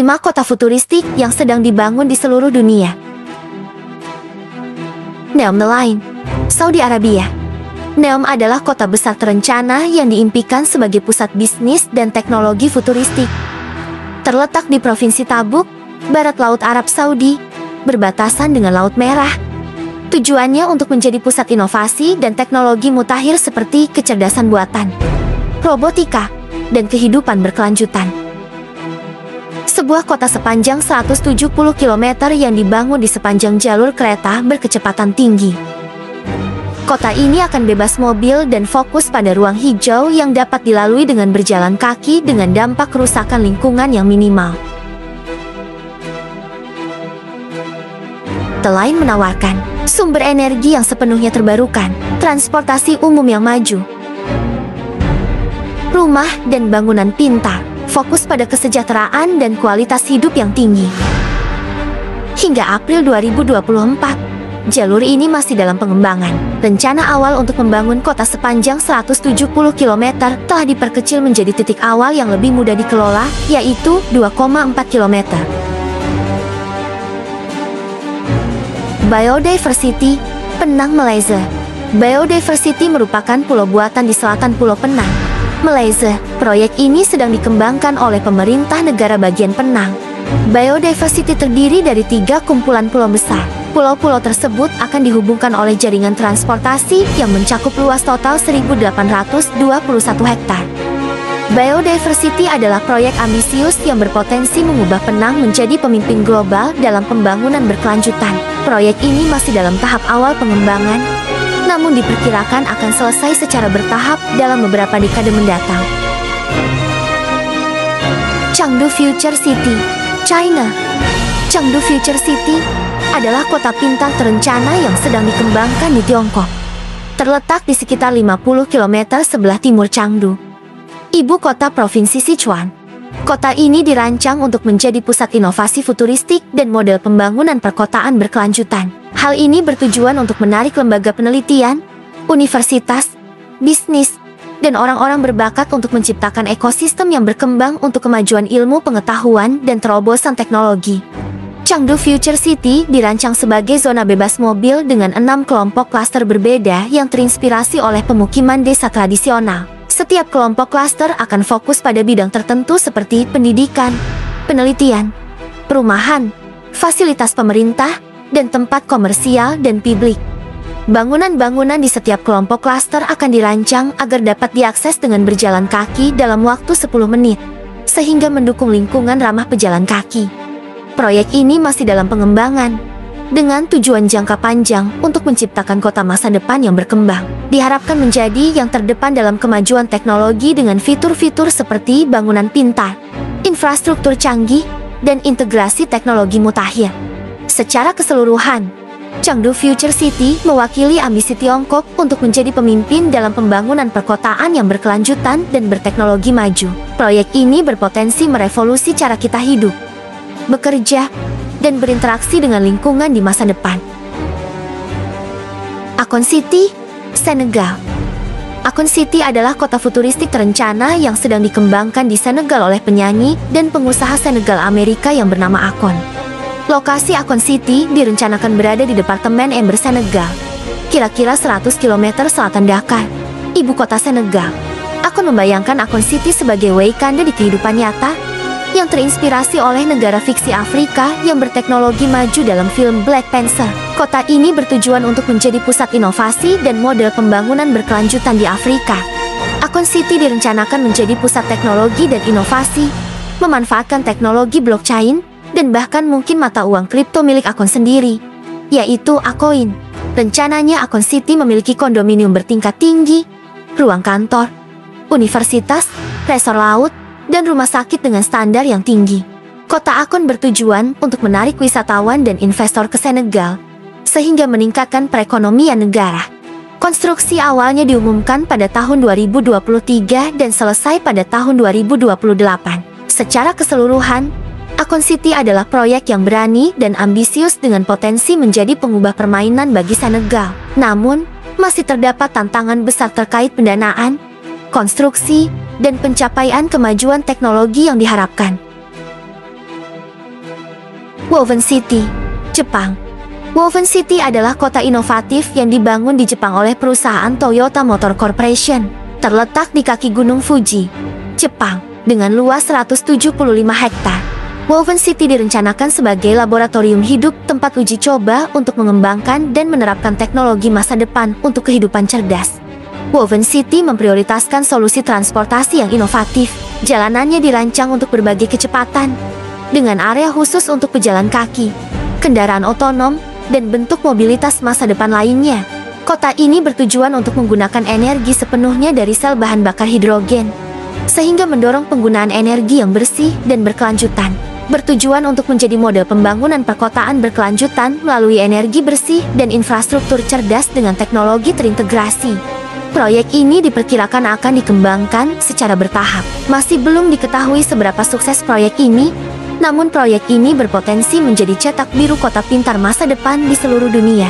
5 kota futuristik yang sedang dibangun di seluruh dunia. Neom The Line, Saudi Arabia. Neom adalah kota besar terencana yang diimpikan sebagai pusat bisnis dan teknologi futuristik. Terletak di Provinsi Tabuk, barat Laut Arab Saudi, berbatasan dengan Laut Merah. Tujuannya untuk menjadi pusat inovasi dan teknologi mutakhir seperti kecerdasan buatan, robotika, dan kehidupan berkelanjutan. Sebuah kota sepanjang 170 km yang dibangun di sepanjang jalur kereta berkecepatan tinggi. Kota ini akan bebas mobil dan fokus pada ruang hijau yang dapat dilalui dengan berjalan kaki dengan dampak kerusakan lingkungan yang minimal. The Line menawarkan sumber energi yang sepenuhnya terbarukan, transportasi umum yang maju, rumah dan bangunan pintar, fokus pada kesejahteraan dan kualitas hidup yang tinggi. Hingga April 2024, jalur ini masih dalam pengembangan. Rencana awal untuk membangun kota sepanjang 170 km telah diperkecil menjadi titik awal yang lebih mudah dikelola, yaitu 2,4 km. Biodiversity, Penang, Malaysia. Biodiversity merupakan pulau buatan di selatan Pulau Penang, Malaysia. Proyek ini sedang dikembangkan oleh pemerintah negara bagian Penang. Biodiversity terdiri dari 3 kumpulan pulau besar. Pulau-pulau tersebut akan dihubungkan oleh jaringan transportasi yang mencakup luas total 1.821 hektar. Biodiversity adalah proyek ambisius yang berpotensi mengubah Penang menjadi pemimpin global dalam pembangunan berkelanjutan. Proyek ini masih dalam tahap awal pengembangan, namun diperkirakan akan selesai secara bertahap dalam beberapa dekade mendatang. Chengdu Future City, China. Chengdu Future City adalah kota pintar terencana yang sedang dikembangkan di Tiongkok. Terletak di sekitar 50 km sebelah timur Chengdu, ibu kota Provinsi Sichuan. Kota ini dirancang untuk menjadi pusat inovasi futuristik dan model pembangunan perkotaan berkelanjutan. Hal ini bertujuan untuk menarik lembaga penelitian, universitas, bisnis, dan orang-orang berbakat untuk menciptakan ekosistem yang berkembang untuk kemajuan ilmu pengetahuan dan terobosan teknologi. Chengdu Future City dirancang sebagai zona bebas mobil dengan 6 kelompok klaster berbeda yang terinspirasi oleh pemukiman desa tradisional. Setiap kelompok klaster akan fokus pada bidang tertentu seperti pendidikan, penelitian, perumahan, fasilitas pemerintah, dan tempat komersial dan publik. Bangunan-bangunan di setiap kelompok klaster akan dirancang agar dapat diakses dengan berjalan kaki dalam waktu 10 menit, sehingga mendukung lingkungan ramah pejalan kaki. Proyek ini masih dalam pengembangan, dengan tujuan jangka panjang untuk menciptakan kota masa depan yang berkembang. Diharapkan menjadi yang terdepan dalam kemajuan teknologi dengan fitur-fitur seperti bangunan pintar, infrastruktur canggih, dan integrasi teknologi mutakhir. Secara keseluruhan, Chengdu Future City mewakili ambisi Tiongkok untuk menjadi pemimpin dalam pembangunan perkotaan yang berkelanjutan dan berteknologi maju. Proyek ini berpotensi merevolusi cara kita hidup, bekerja, dan berinteraksi dengan lingkungan di masa depan. Akon City, Senegal. Akon City adalah kota futuristik terencana yang sedang dikembangkan di Senegal oleh penyanyi dan pengusaha Senegal Amerika yang bernama Akon. Lokasi Akon City direncanakan berada di Departemen Ember, Senegal, kira-kira 100 km selatan Dakar, ibu kota Senegal. Akon membayangkan Akon City sebagai Wakanda di kehidupan nyata, yang terinspirasi oleh negara fiksi Afrika yang berteknologi maju dalam film Black Panther. Kota ini bertujuan untuk menjadi pusat inovasi dan model pembangunan berkelanjutan di Afrika. Akon City direncanakan menjadi pusat teknologi dan inovasi, memanfaatkan teknologi blockchain, dan bahkan mungkin mata uang kripto milik Akon sendiri, yaitu Akoin. Rencananya Akon City memiliki kondominium bertingkat tinggi, ruang kantor, universitas, resor laut, dan rumah sakit dengan standar yang tinggi. Kota Akon bertujuan untuk menarik wisatawan dan investor ke Senegal, sehingga meningkatkan perekonomian negara. Konstruksi awalnya diumumkan pada tahun 2023 dan selesai pada tahun 2028. Secara keseluruhan, Akon City adalah proyek yang berani dan ambisius dengan potensi menjadi pengubah permainan bagi Senegal. Namun, masih terdapat tantangan besar terkait pendanaan, konstruksi, dan pencapaian kemajuan teknologi yang diharapkan. Woven City, Jepang. Woven City adalah kota inovatif yang dibangun di Jepang oleh perusahaan Toyota Motor Corporation. Terletak di kaki Gunung Fuji, Jepang, dengan luas 175 hektar. Woven City direncanakan sebagai laboratorium hidup tempat uji coba untuk mengembangkan dan menerapkan teknologi masa depan untuk kehidupan cerdas. Woven City memprioritaskan solusi transportasi yang inovatif. Jalanannya dirancang untuk berbagai kecepatan, dengan area khusus untuk pejalan kaki, kendaraan otonom, dan bentuk mobilitas masa depan lainnya. Kota ini bertujuan untuk menggunakan energi sepenuhnya dari sel bahan bakar hidrogen, sehingga mendorong penggunaan energi yang bersih dan berkelanjutan. Bertujuan untuk menjadi model pembangunan perkotaan berkelanjutan melalui energi bersih dan infrastruktur cerdas dengan teknologi terintegrasi. Proyek ini diperkirakan akan dikembangkan secara bertahap. Masih belum diketahui seberapa sukses proyek ini, namun proyek ini berpotensi menjadi cetak biru kota pintar masa depan di seluruh dunia.